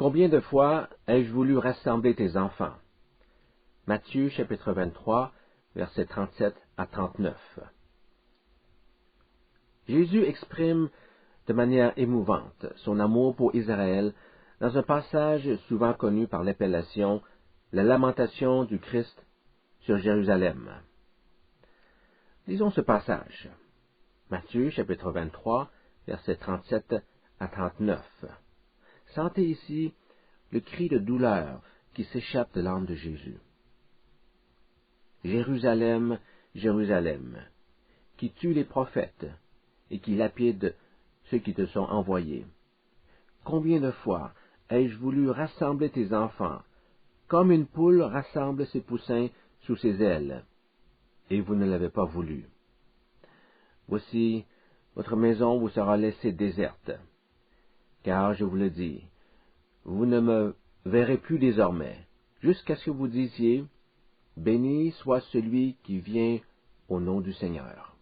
Combien de fois ai-je voulu rassembler tes enfants? Matthieu chapitre 23, versets 37 à 39. Jésus exprime de manière émouvante son amour pour Israël dans un passage souvent connu par l'appellation « La lamentation du Christ sur Jérusalem ». Lisons ce passage. Matthieu chapitre 23, versets 37 à 39. Sentez ici le cri de douleur qui s'échappe de l'âme de Jésus. Jérusalem, Jérusalem, qui tue les prophètes et qui lapide ceux qui te sont envoyés. Combien de fois ai-je voulu rassembler tes enfants, comme une poule rassemble ses poussins sous ses ailes, et vous ne l'avez pas voulu. Voici, votre maison vous sera laissée déserte, car je vous le dis, vous ne me verrez plus désormais, jusqu'à ce que vous disiez, béni soit celui qui vient au nom du Seigneur.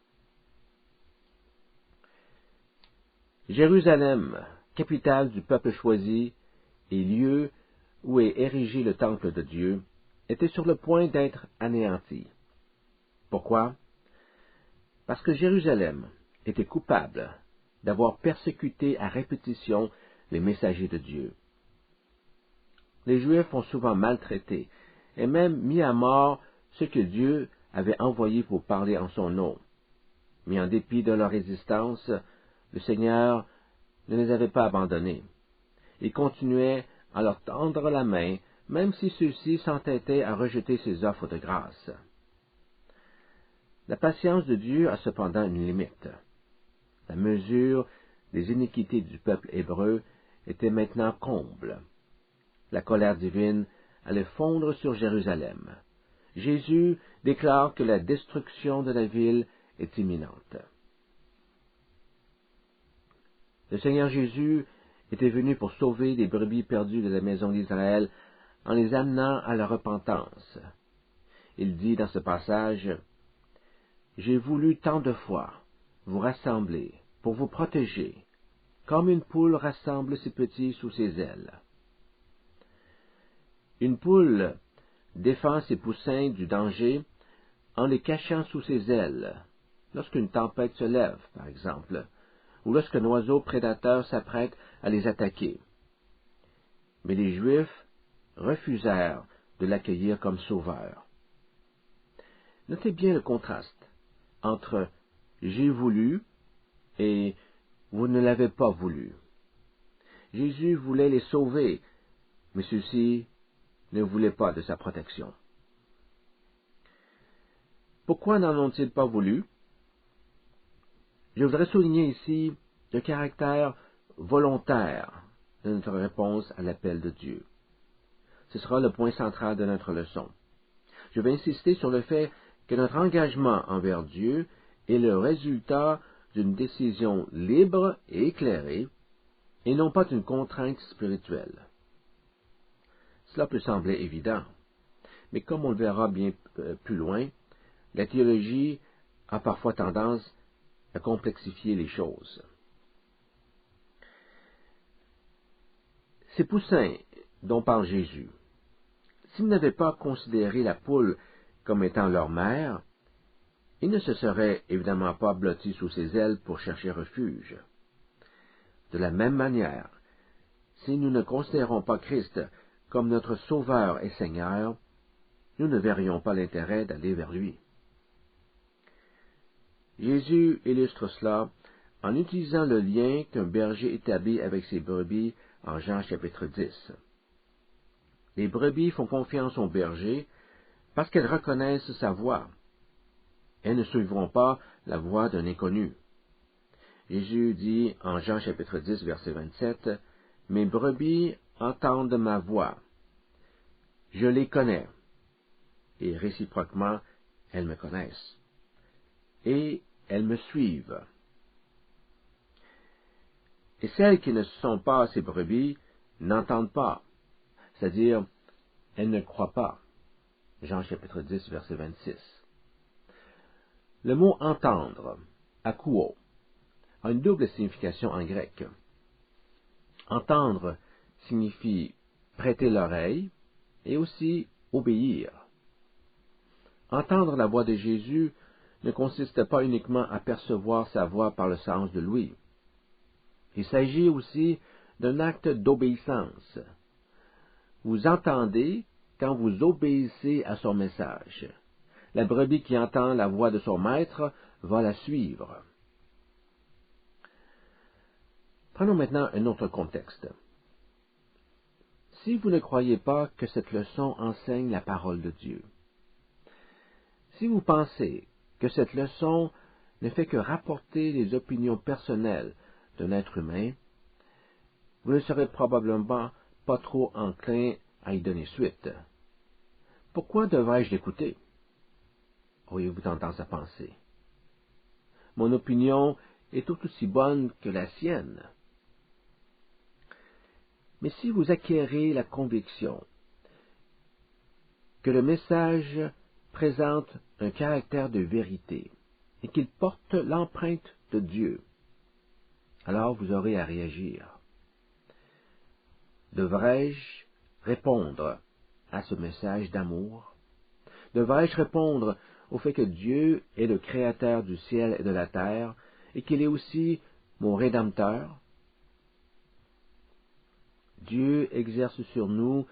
Jérusalem, capitale du peuple choisi et lieu où est érigé le temple de Dieu, était sur le point d'être anéanti. Pourquoi? Parce que Jérusalem était coupable d'avoir persécuté à répétition les messagers de Dieu. Les Juifs ont souvent maltraité et même mis à mort ceux que Dieu avait envoyés pour parler en son nom. Mais en dépit de leur résistance, le Seigneur ne les avait pas abandonnés. Il continuait à leur tendre la main, même si ceux-ci s'entêtaient à rejeter ses offres de grâce. La patience de Dieu a cependant une limite. La mesure des iniquités du peuple hébreu était maintenant comble. La colère divine allait fondre sur Jérusalem. Jésus déclare que la destruction de la ville est imminente. Le Seigneur Jésus était venu pour sauver les brebis perdues de la maison d'Israël en les amenant à la repentance. Il dit dans ce passage, « J'ai voulu tant de fois vous rassembler pour vous protéger, comme une poule rassemble ses petits sous ses ailes. » Une poule défend ses poussins du danger en les cachant sous ses ailes, lorsqu'une tempête se lève, par exemple, ou lorsqu'un oiseau prédateur s'apprête à les attaquer. Mais les Juifs refusèrent de l'accueillir comme sauveur. Notez bien le contraste entre « j'ai voulu » et « vous ne l'avez pas voulu ». Jésus voulait les sauver, mais ceux-ci ne voulaient pas de sa protection. Pourquoi n'en ont-ils pas voulu? Je voudrais souligner ici le caractère volontaire de notre réponse à l'appel de Dieu. Ce sera le point central de notre leçon. Je vais insister sur le fait que notre engagement envers Dieu est le résultat d'une décision libre et éclairée, et non pas d'une contrainte spirituelle. Cela peut sembler évident, mais comme on le verra bien plus loin, la théologie a parfois tendance à complexifier les choses. Ces poussins dont parle Jésus, s'ils n'avaient pas considéré la poule comme étant leur mère, ils ne se seraient évidemment pas blottis sous ses ailes pour chercher refuge. De la même manière, si nous ne considérons pas Christ comme notre Sauveur et Seigneur, nous ne verrions pas l'intérêt d'aller vers lui. Jésus illustre cela en utilisant le lien qu'un berger établit avec ses brebis en Jean chapitre 10. Les brebis font confiance au berger parce qu'elles reconnaissent sa voix. Elles ne suivront pas la voix d'un inconnu. Jésus dit en Jean chapitre 10, verset 27, « Mes brebis entendent ma voix. Je les connais. » Et réciproquement, elles me connaissent. Et elles me suivent. Et celles qui ne sont pas ces brebis n'entendent pas, c'est-à-dire, elles ne croient pas. Jean chapitre 10, verset 26. Le mot « entendre », akouo, a une double signification en grec. Entendre signifie prêter l'oreille et aussi obéir. Entendre la voix de Jésus ne consiste pas uniquement à percevoir sa voix par le sens de l'ouïe. Il s'agit aussi d'un acte d'obéissance. Vous entendez quand vous obéissez à son message. La brebis qui entend la voix de son maître va la suivre. Prenons maintenant un autre contexte. Si vous ne croyez pas que cette leçon enseigne la parole de Dieu, si vous pensez que cette leçon ne fait que rapporter les opinions personnelles d'un être humain, vous ne serez probablement pas trop enclin à y donner suite. Pourquoi devrais-je l'écouter? Auriez-vous tendance à penser. Mon opinion est tout aussi bonne que la sienne. Mais si vous acquérez la conviction que le message présente un caractère de vérité et qu'il porte l'empreinte de Dieu, alors vous aurez à réagir. Devrais-je répondre à ce message d'amour? Devrais-je répondre au fait que Dieu est le Créateur du ciel et de la terre et qu'il est aussi mon Rédempteur? Dieu exerce sur nous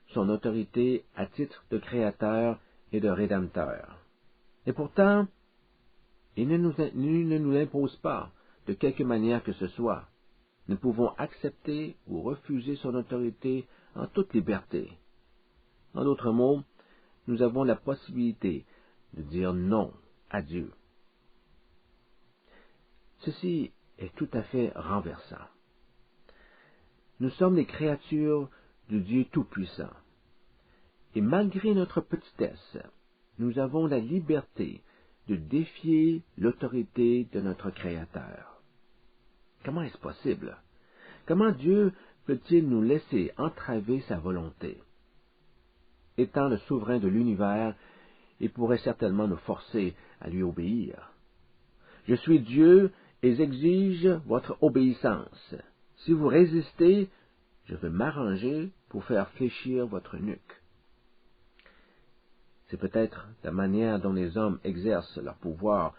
son autorité à titre de Créateur et de Rédempteur. Et pourtant, il ne nous l'impose pas de quelque manière que ce soit. Nous pouvons accepter ou refuser son autorité en toute liberté. En d'autres mots, nous avons la possibilité de dire non à Dieu. Ceci est tout à fait renversant. Nous sommes les créatures du Dieu Tout-Puissant. Et malgré notre petitesse, nous avons la liberté de défier l'autorité de notre Créateur. Comment est-ce possible? Comment Dieu peut-il nous laisser entraver sa volonté? Étant le souverain de l'univers, il pourrait certainement nous forcer à lui obéir. Je suis Dieu et j'exige votre obéissance. Si vous résistez, je vais m'arranger pour faire fléchir votre nuque. C'est peut-être la manière dont les hommes exercent leur pouvoir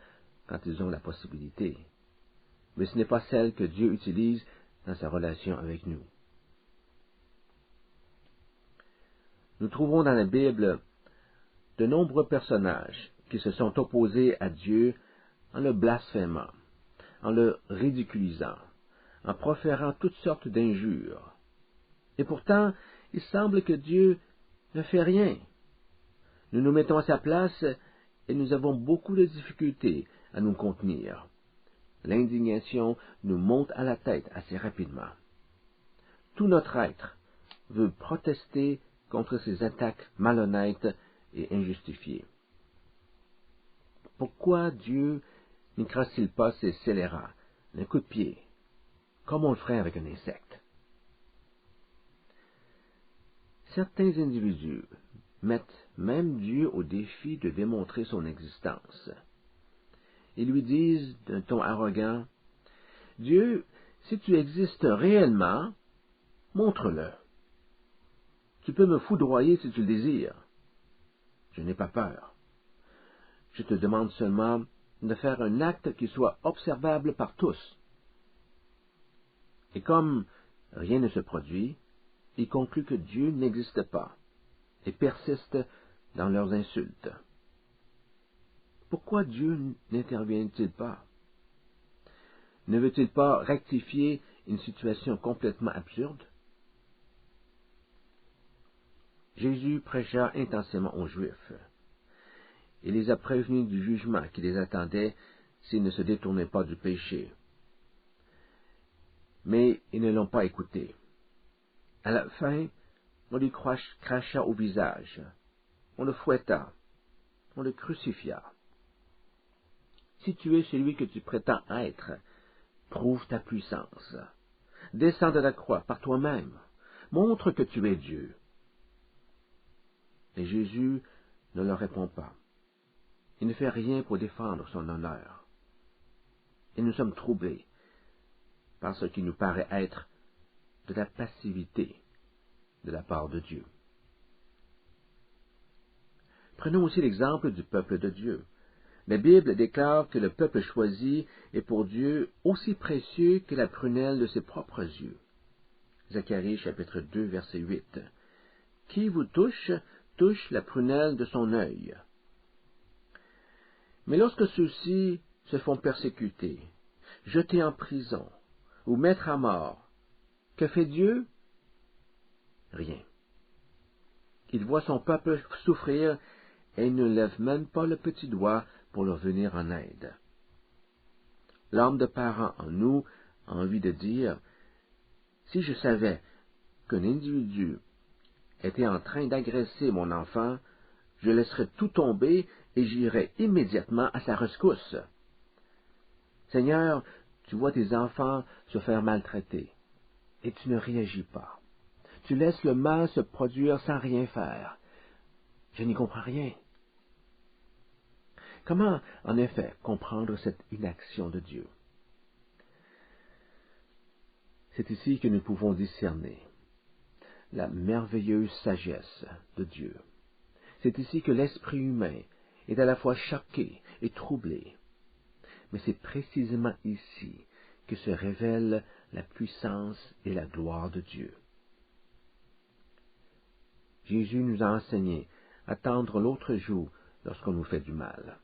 quand ils ont la possibilité. Mais ce n'est pas celle que Dieu utilise dans sa relation avec nous. Nous trouvons dans la Bible de nombreux personnages qui se sont opposés à Dieu en le blasphémant, en le ridiculisant, en proférant toutes sortes d'injures. Et pourtant, il semble que Dieu ne fait rien. Nous nous mettons à sa place et nous avons beaucoup de difficultés à nous contenir. L'indignation nous monte à la tête assez rapidement. Tout notre être veut protester contre ces attaques malhonnêtes et injustifiées. Pourquoi Dieu n'écrase-t-il pas ces scélérats d'un coup de pied, comme on le ferait avec un insecte? Certains individus mettent même Dieu au défi de démontrer son existence. Ils lui disent d'un ton arrogant, « Dieu, si tu existes réellement, montre-le. Tu peux me foudroyer si tu le désires. Je n'ai pas peur. Je te demande seulement de faire un acte qui soit observable par tous. » Et comme rien ne se produit, ils concluent que Dieu n'existe pas et persistent dans leurs insultes. Pourquoi Dieu n'intervient-il pas? Ne veut-il pas rectifier une situation complètement absurde? Jésus prêcha intensément aux Juifs. Il les a prévenus du jugement qui les attendait s'ils ne se détournaient pas du péché. Mais ils ne l'ont pas écouté. À la fin, on lui cracha au visage, on le fouetta, on le crucifia. Si tu es celui que tu prétends être, prouve ta puissance. Descends de la croix par toi-même. Montre que tu es Dieu. Et Jésus ne leur répond pas. Il ne fait rien pour défendre son honneur. Et nous sommes troublés par ce qui nous paraît être de la passivité de la part de Dieu. Prenons aussi l'exemple du peuple de Dieu. La Bible déclare que le peuple choisi est pour Dieu aussi précieux que la prunelle de ses propres yeux. Zacharie chapitre 2 verset 8. Qui vous touche, touche la prunelle de son œil. Mais lorsque ceux-ci se font persécuter, jeter en prison ou mettre à mort, que fait Dieu? Rien. Il voit son peuple souffrir et il ne lève même pas le petit doigt pour leur venir en aide. L'âme de parent en nous a envie de dire, si je savais qu'un individu était en train d'agresser mon enfant, je laisserais tout tomber et j'irais immédiatement à sa rescousse. Seigneur, tu vois tes enfants se faire maltraiter, et tu ne réagis pas. Tu laisses le mal se produire sans rien faire. Je n'y comprends rien. Comment, en effet, comprendre cette inaction de Dieu? C'est ici que nous pouvons discerner la merveilleuse sagesse de Dieu. C'est ici que l'esprit humain est à la fois choqué et troublé. Mais c'est précisément ici que se révèle la puissance et la gloire de Dieu. Jésus nous a enseigné à tendre l'autre joue lorsqu'on nous fait du mal.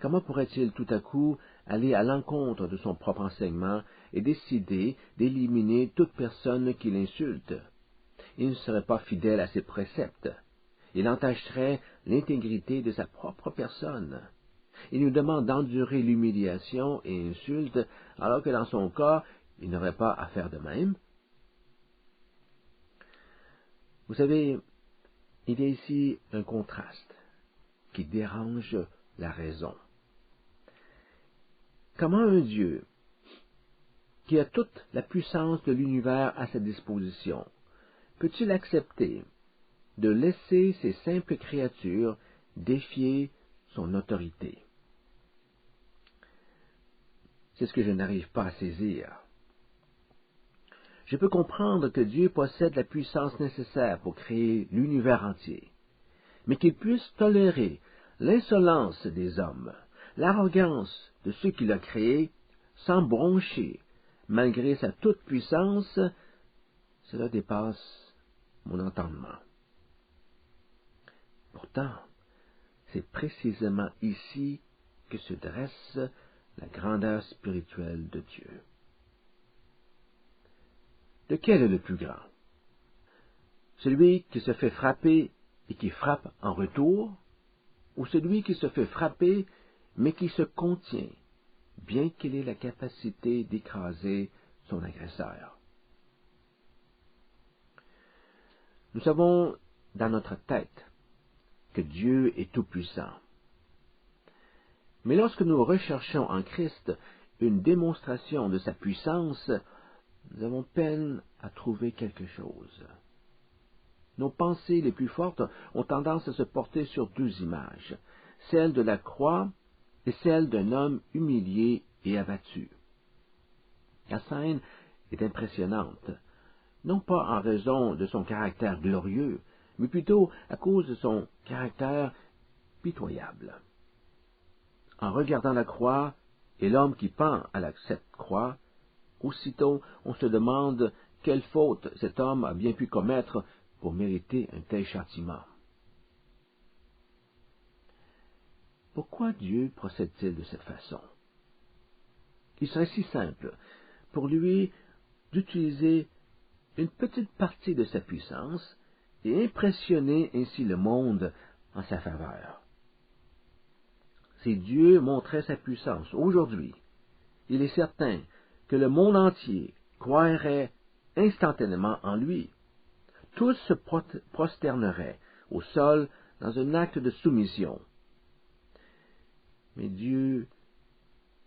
Comment pourrait-il tout à coup aller à l'encontre de son propre enseignement et décider d'éliminer toute personne qui l'insulte? Il ne serait pas fidèle à ses préceptes. Il entacherait l'intégrité de sa propre personne. Il nous demande d'endurer l'humiliation et l'insulte, alors que dans son cas, il n'aurait pas à faire de même. Vous savez, il y a ici un contraste qui dérange la raison. Comment un Dieu, qui a toute la puissance de l'univers à sa disposition, peut-il accepter de laisser ces simples créatures défier son autorité? C'est ce que je n'arrive pas à saisir. Je peux comprendre que Dieu possède la puissance nécessaire pour créer l'univers entier, mais qu'il puisse tolérer l'insolence des hommes, l'arrogance de ceux qu'il a créés, sans broncher, malgré sa toute-puissance, cela dépasse mon entendement. Pourtant, c'est précisément ici que se dresse la grandeur spirituelle de Dieu. Lequel est le plus grand? Celui qui se fait frapper et qui frappe en retour, ou celui qui se fait frapper mais qui se contient, bien qu'il ait la capacité d'écraser son agresseur? Nous savons dans notre tête que Dieu est tout-puissant. Mais lorsque nous recherchons en Christ une démonstration de sa puissance, nous avons peine à trouver quelque chose. Nos pensées les plus fortes ont tendance à se porter sur deux images, celle de la croix et celle d'un homme humilié et abattu. La scène est impressionnante, non pas en raison de son caractère glorieux, mais plutôt à cause de son caractère pitoyable. En regardant la croix et l'homme qui pend à cette croix, aussitôt on se demande quelle faute cet homme a bien pu commettre pour mériter un tel châtiment. Pourquoi Dieu procède-t-il de cette façon? Il serait si simple pour lui d'utiliser une petite partie de sa puissance et impressionner ainsi le monde en sa faveur. Si Dieu montrait sa puissance aujourd'hui, il est certain que le monde entier croirait instantanément en lui. Tous se prosterneraient au sol dans un acte de soumission. Mais Dieu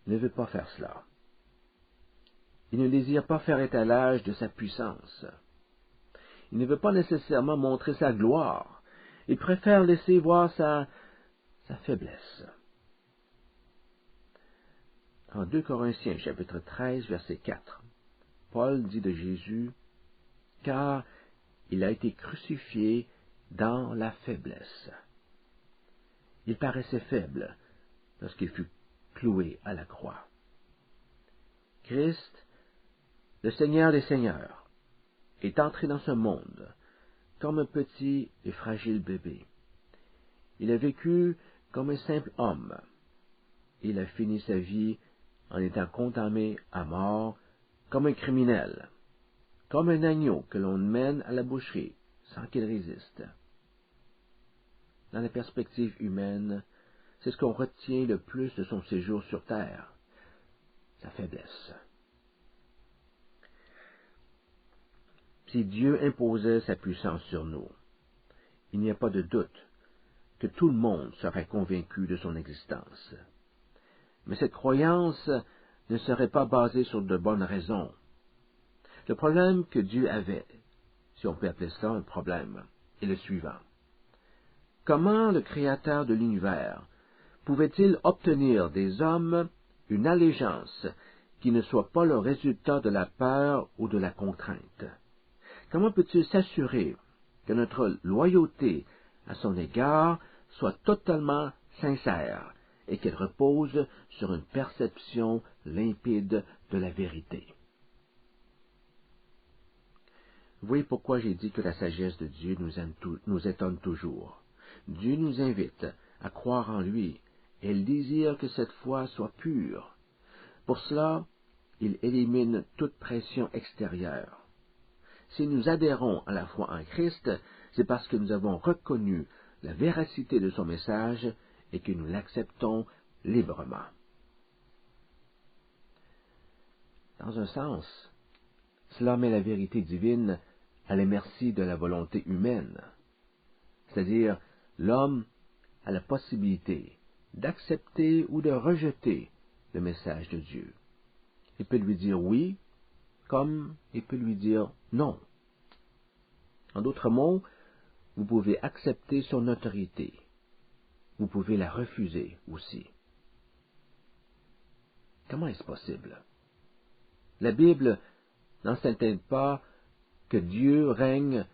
ne veut pas faire cela. Il ne désire pas faire étalage de sa puissance. Il ne veut pas nécessairement montrer sa gloire. Il préfère laisser voir sa faiblesse. En 2 Corinthiens, chapitre 13, verset 4, Paul dit de Jésus, car il a été crucifié dans la faiblesse. Il paraissait faible lorsqu'il fut cloué à la croix. Christ, le Seigneur des Seigneurs, est entré dans ce monde comme un petit et fragile bébé. Il a vécu comme un simple homme. Il a fini sa vie en étant condamné à mort comme un criminel, comme un agneau que l'on mène à la boucherie sans qu'il résiste. Dans la perspective humaine, c'est ce qu'on retient le plus de son séjour sur terre, sa faiblesse. Si Dieu imposait sa puissance sur nous, il n'y a pas de doute que tout le monde serait convaincu de son existence. Mais cette croyance ne serait pas basée sur de bonnes raisons. Le problème que Dieu avait, si on peut appeler ça un problème, est le suivant. Comment le Créateur de l'univers pouvait-il obtenir des hommes une allégeance qui ne soit pas le résultat de la peur ou de la contrainte? Comment peut-il s'assurer que notre loyauté à son égard soit totalement sincère et qu'elle repose sur une perception limpide de la vérité? Vous voyez pourquoi j'ai dit que la sagesse de Dieu nous étonne toujours. Dieu nous invite à croire en lui et il désire que cette foi soit pure. Pour cela, il élimine toute pression extérieure. Si nous adhérons à la foi en Christ, c'est parce que nous avons reconnu la véracité de son message et que nous l'acceptons librement. Dans un sens, cela met la vérité divine à la merci de la volonté humaine. C'est-à-dire, l'homme a la possibilité d'accepter ou de rejeter le message de Dieu. Il peut lui dire oui, comme il peut lui dire non. En d'autres mots, vous pouvez accepter son autorité. Vous pouvez la refuser aussi. Comment est-ce possible? La Bible n'enseigne pas que Dieu règne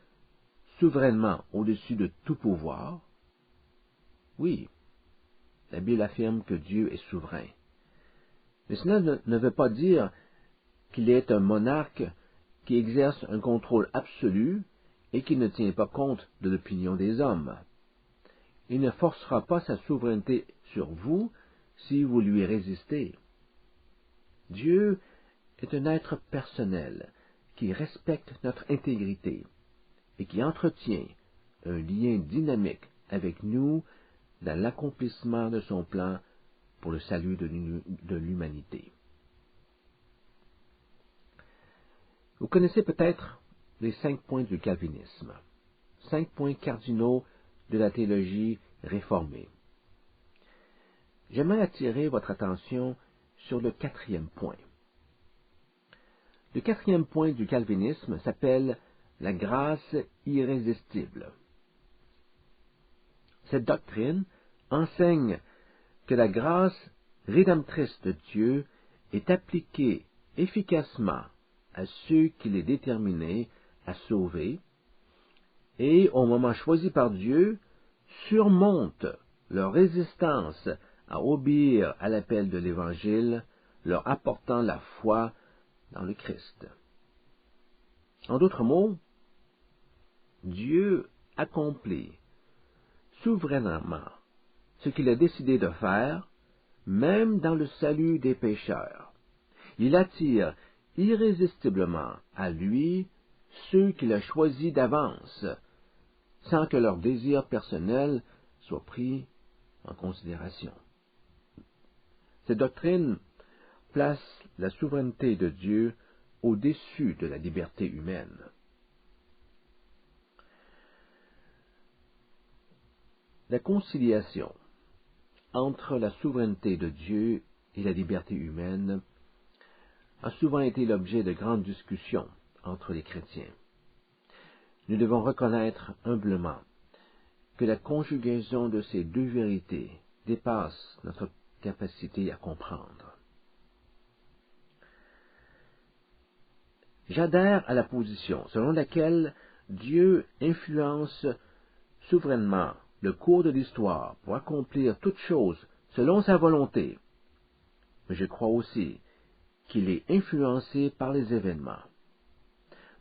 souverainement au-dessus de tout pouvoir? Oui, la Bible affirme que Dieu est souverain. Mais cela ne veut pas dire qu'il est un monarque qui exerce un contrôle absolu et qui ne tient pas compte de l'opinion des hommes. Il ne forcera pas sa souveraineté sur vous si vous lui résistez. Dieu est un être personnel qui respecte notre intégrité et qui entretient un lien dynamique avec nous dans l'accomplissement de son plan pour le salut de l'humanité. Vous connaissez peut-être les 5 points du calvinisme, 5 points cardinaux de la théologie réformée. J'aimerais attirer votre attention sur le 4e point. Le 4e point du calvinisme s'appelle la grâce irrésistible. Cette doctrine enseigne que la grâce rédemptrice de Dieu est appliquée efficacement à ceux qu'il est déterminé à sauver et, au moment choisi par Dieu, surmonte leur résistance à obéir à l'appel de l'Évangile, leur apportant la foi dans le Christ. En d'autres mots, Dieu accomplit souverainement ce qu'il a décidé de faire, même dans le salut des pécheurs. Il attire irrésistiblement à lui ceux qu'il a choisis d'avance, sans que leurs désirs personnels soient pris en considération. Cette doctrine place la souveraineté de Dieu au-dessus de la liberté humaine. La conciliation entre la souveraineté de Dieu et la liberté humaine a souvent été l'objet de grandes discussions entre les chrétiens. Nous devons reconnaître humblement que la conjugaison de ces deux vérités dépasse notre capacité à comprendre. J'adhère à la position selon laquelle Dieu influence souverainement le cours de l'histoire pour accomplir toutes choses selon sa volonté. Mais je crois aussi qu'il est influencé par les événements.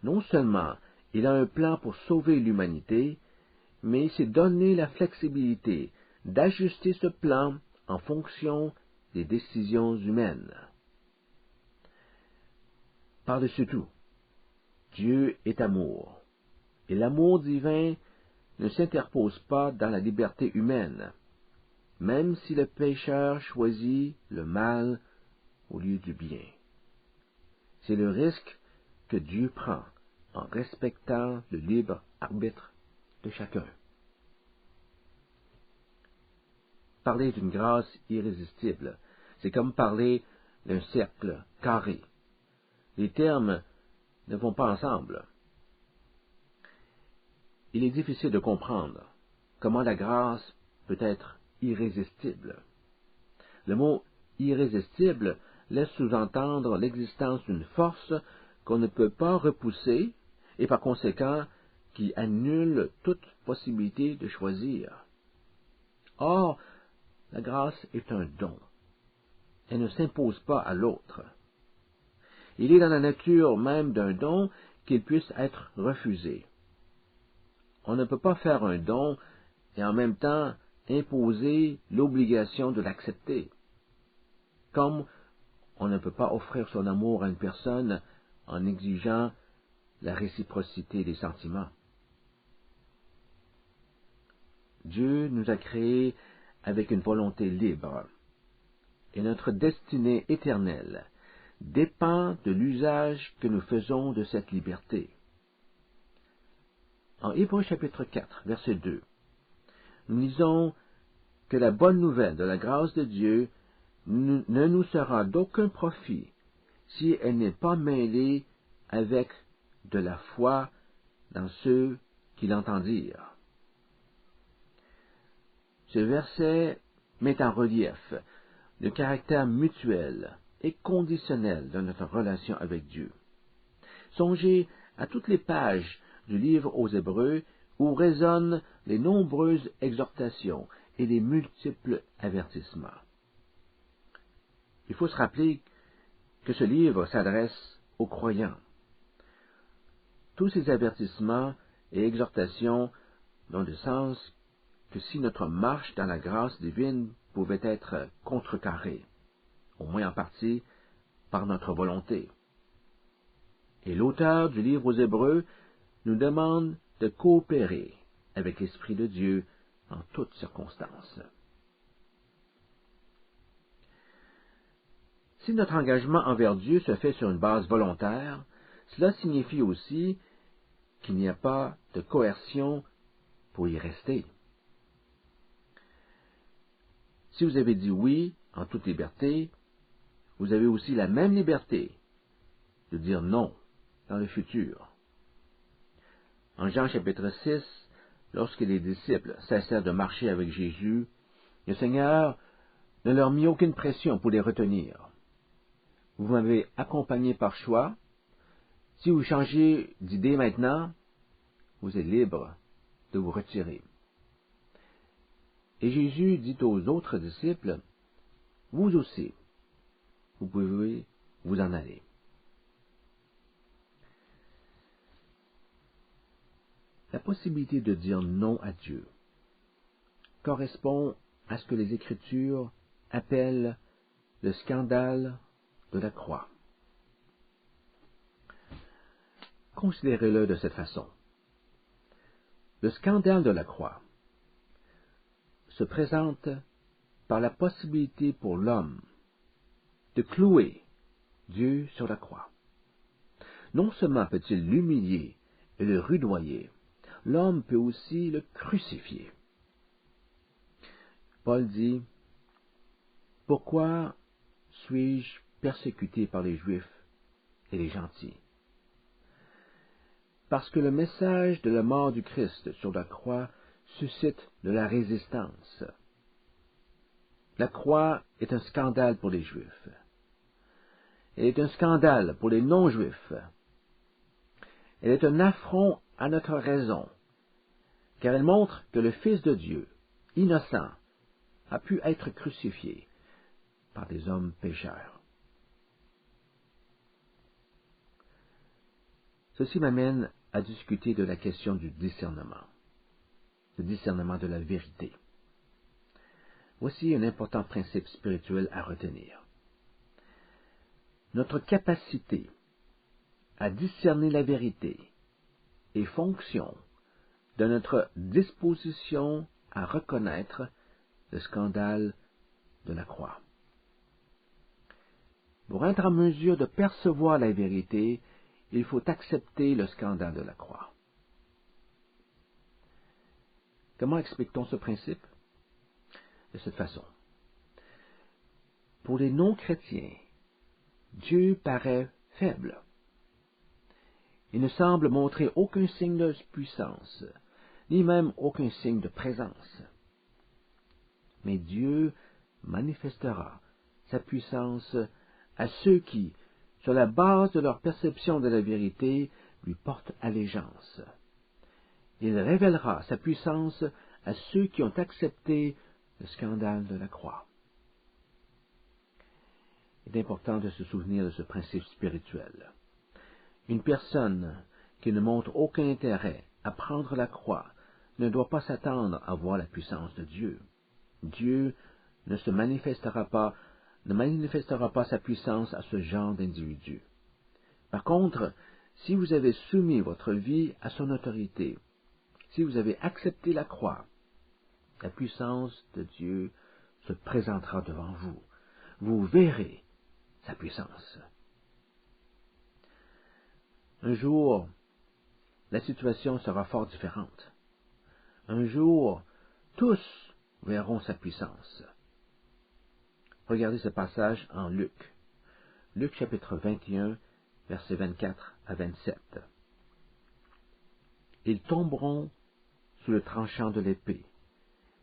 Non seulement il a un plan pour sauver l'humanité, mais il s'est donné la flexibilité d'ajuster ce plan en fonction des décisions humaines. Par-dessus tout, Dieu est amour, et l'amour divin ne s'interpose pas dans la liberté humaine, même si le pécheur choisit le mal au lieu du bien. C'est le risque que Dieu prend en respectant le libre arbitre de chacun. Parler d'une grâce irrésistible, c'est comme parler d'un cercle carré. Les termes ne vont pas ensemble. Il est difficile de comprendre comment la grâce peut être irrésistible. Le mot irrésistible laisse sous-entendre l'existence d'une force qu'on ne peut pas repousser et par conséquent qui annule toute possibilité de choisir. Or, la grâce est un don. Elle ne s'impose pas à l'autre. Il est dans la nature même d'un don qu'il puisse être refusé. On ne peut pas faire un don et en même temps imposer l'obligation de l'accepter. Comme on ne peut pas offrir son amour à une personne en exigeant la réciprocité des sentiments. Dieu nous a créés avec une volonté libre, et notre destinée éternelle dépend de l'usage que nous faisons de cette liberté. En Hébreux chapitre 4, verset 2, nous lisons que la bonne nouvelle de la grâce de Dieu ne nous sera d'aucun profit si elle n'est pas mêlée avec de la foi dans ceux qui l'entendirent. Ce verset met en relief le caractère mutuel et conditionnel de notre relation avec Dieu. Songez à toutes les pages du livre aux Hébreux où résonnent les nombreuses exhortations et les multiples avertissements. Il faut se rappeler que ce livre s'adresse aux croyants. Tous ces avertissements et exhortations n'ont de sens que si notre marche dans la grâce divine pouvait être contrecarrée, au moins en partie, par notre volonté. Et l'auteur du livre aux Hébreux nous demande de coopérer avec l'Esprit de Dieu en toutes circonstances. Si notre engagement envers Dieu se fait sur une base volontaire, cela signifie aussi qu'il n'y a pas de coercion pour y rester. Si vous avez dit oui en toute liberté, vous avez aussi la même liberté de dire non dans le futur. En Jean chapitre 6, lorsque les disciples cessèrent de marcher avec Jésus, le Seigneur ne leur mit aucune pression pour les retenir. Vous m'avez accompagné par choix. Si vous changez d'idée maintenant, vous êtes libre de vous retirer. Et Jésus dit aux autres disciples, vous aussi, vous pouvez vous en aller. La possibilité de dire non à Dieu correspond à ce que les Écritures appellent le scandale de la croix. Considérez-le de cette façon. Le scandale de la croix se présente par la possibilité pour l'homme de clouer Dieu sur la croix. Non seulement peut-il l'humilier et le rudoyer, l'homme peut aussi le crucifier. Paul dit, « Pourquoi suis-je persécuté par les Juifs et les gentils? Parce que le message de la mort du Christ sur la croix suscite de la résistance. La croix est un scandale pour les Juifs. Elle est un scandale pour les non-Juifs. Elle est un affront à notre raison, car elle montre que le Fils de Dieu, innocent, a pu être crucifié par des hommes pécheurs. Ceci m'amène à discuter de la question du discernement, le discernement de la vérité. Voici un important principe spirituel à retenir. Notre capacité à discerner la vérité est fonction de notre disposition à reconnaître le scandale de la croix. Pour être en mesure de percevoir la vérité, il faut accepter le scandale de la croix. Comment explique-t-on ce principe? De cette façon. Pour les non-chrétiens, Dieu paraît faible. Il ne semble montrer aucun signe de puissance, ni même aucun signe de présence. Mais Dieu manifestera sa puissance à ceux qui, sur la base de leur perception de la vérité, lui portent allégeance. Il révélera sa puissance à ceux qui ont accepté le scandale de la croix. Il est important de se souvenir de ce principe spirituel. Une personne qui ne montre aucun intérêt à prendre la croix ne doit pas s'attendre à voir la puissance de Dieu. Dieu ne manifestera pas sa puissance à ce genre d'individu. Par contre, si vous avez soumis votre vie à son autorité, si vous avez accepté la croix, la puissance de Dieu se présentera devant vous. Vous verrez sa puissance. Un jour, la situation sera fort différente. Un jour, tous verront sa puissance. Regardez ce passage en Luc. Luc chapitre 21, versets 24 à 27. Ils tomberont sous le tranchant de l'épée,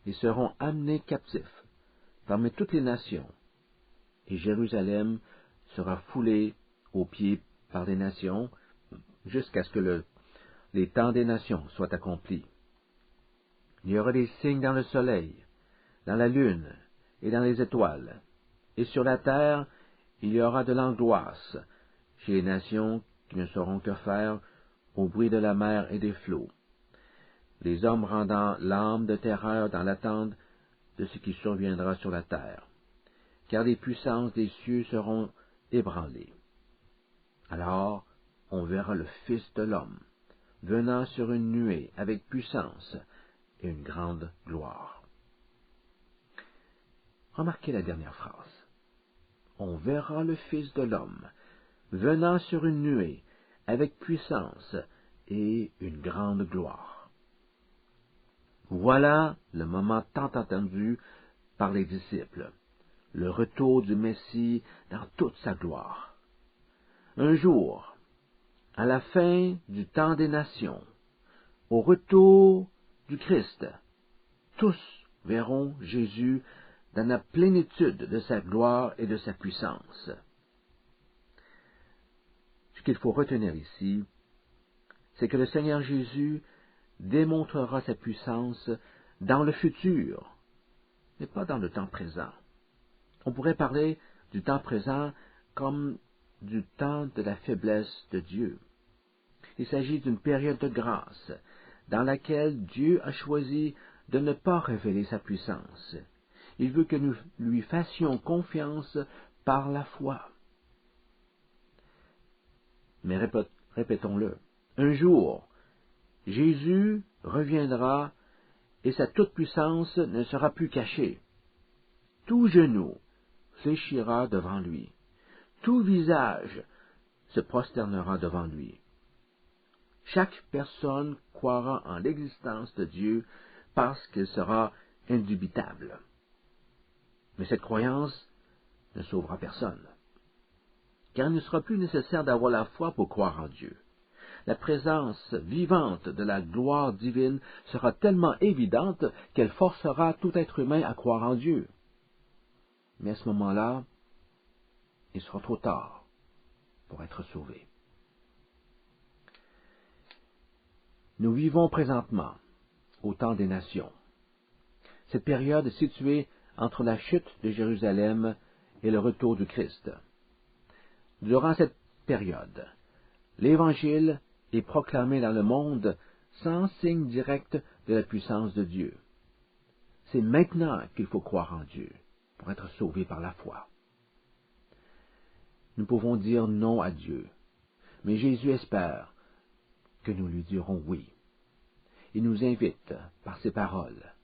et seront amenés captifs parmi toutes les nations, et Jérusalem sera foulée aux pieds par les nations, jusqu'à ce que les temps des nations soient accomplis. Il y aura des signes dans le soleil, dans la lune et dans les étoiles, et sur la terre il y aura de l'angoisse chez les nations qui ne sauront que faire au bruit de la mer et des flots, les hommes rendant l'âme de terreur dans l'attente de ce qui surviendra sur la terre, car les puissances des cieux seront ébranlées. Alors on verra le Fils de l'homme venant sur une nuée avec puissance et une grande gloire. Remarquez la dernière phrase. On verra le Fils de l'homme venant sur une nuée avec puissance et une grande gloire. Voilà le moment tant attendu par les disciples, le retour du Messie dans toute sa gloire. Un jour, à la fin du temps des nations, au retour du Christ, tous verront Jésus dans la plénitude de sa gloire et de sa puissance. Ce qu'il faut retenir ici, c'est que le Seigneur Jésus démontrera sa puissance dans le futur, mais pas dans le temps présent. On pourrait parler du temps présent comme du temps de la faiblesse de Dieu. Il s'agit d'une période de grâce dans laquelle Dieu a choisi de ne pas révéler sa puissance. Il veut que nous lui fassions confiance par la foi. Mais répétons-le, un jour, Jésus reviendra et sa toute-puissance ne sera plus cachée. Tout genou fléchira devant lui. Tout visage se prosternera devant lui. Chaque personne croira en l'existence de Dieu parce qu'elle sera indubitable. Mais cette croyance ne sauvera personne, car il ne sera plus nécessaire d'avoir la foi pour croire en Dieu. La présence vivante de la gloire divine sera tellement évidente qu'elle forcera tout être humain à croire en Dieu. Mais à ce moment-là, il sera trop tard pour être sauvé. Nous vivons présentement au temps des nations. Cette période est située entre la chute de Jérusalem et le retour du Christ. Durant cette période, l'Évangile est proclamé dans le monde sans signe direct de la puissance de Dieu. C'est maintenant qu'il faut croire en Dieu pour être sauvé par la foi. Nous pouvons dire non à Dieu, mais Jésus espère que nous lui dirons oui. Il nous invite par ses paroles.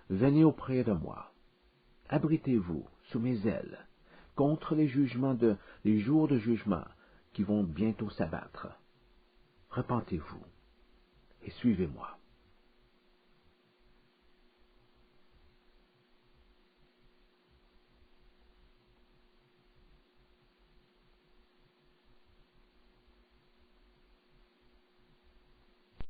Venez auprès de moi. Abritez-vous sous mes ailes contre les jours de jugement qui vont bientôt s'abattre. Repentez-vous et suivez-moi.